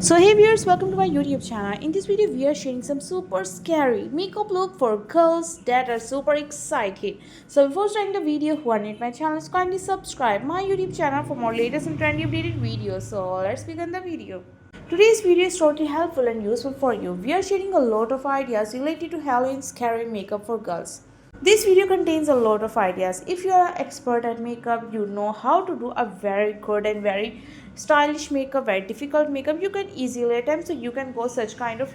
So hey viewers, welcome to my YouTube channel. In this video we are sharing some super scary makeup look for girls that are super excited. So before starting the video, who are new to my channel, kindly subscribe my YouTube channel for more latest and trendy updated videos. So let's begin the video. Today's video is totally helpful and useful for you. We are sharing a lot of ideas related to Halloween scary makeup for girls. This video contains a lot of ideas. If you are an expert at makeup, you know how to do a very good and very stylish makeup, very difficult makeup, you can easily attempt, so you can go such kind of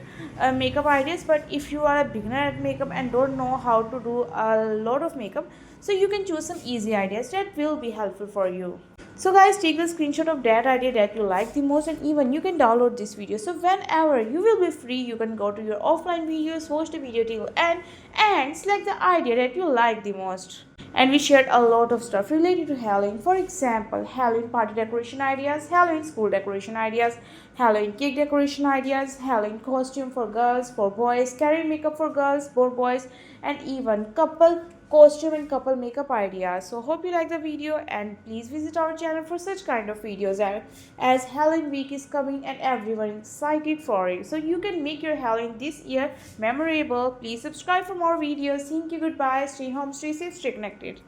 makeup ideas. But if you are a beginner at makeup and don't know how to do a lot of makeup, so you can choose some easy ideas that will be helpful for you. So guys, take the screenshot of that idea that you like the most, and even you can download this video. So whenever you will be free, you can go to your offline videos, watch the video till end, and select the idea that you like the most. And we shared a lot of stuff related to Halloween. For example, Halloween party decoration ideas, Halloween school decoration ideas, Halloween cake decoration ideas, Halloween costume for girls, for boys, scary makeup for girls, for boys, and even couple costume and couple makeup ideas. So hope you like the video, and please visit our channel for such kind of videos as Halloween week is coming and everyone is excited for it. So you can make your Halloween this year memorable. Please subscribe for more videos. Thank you, goodbye, stay home, stay safe, stay connected.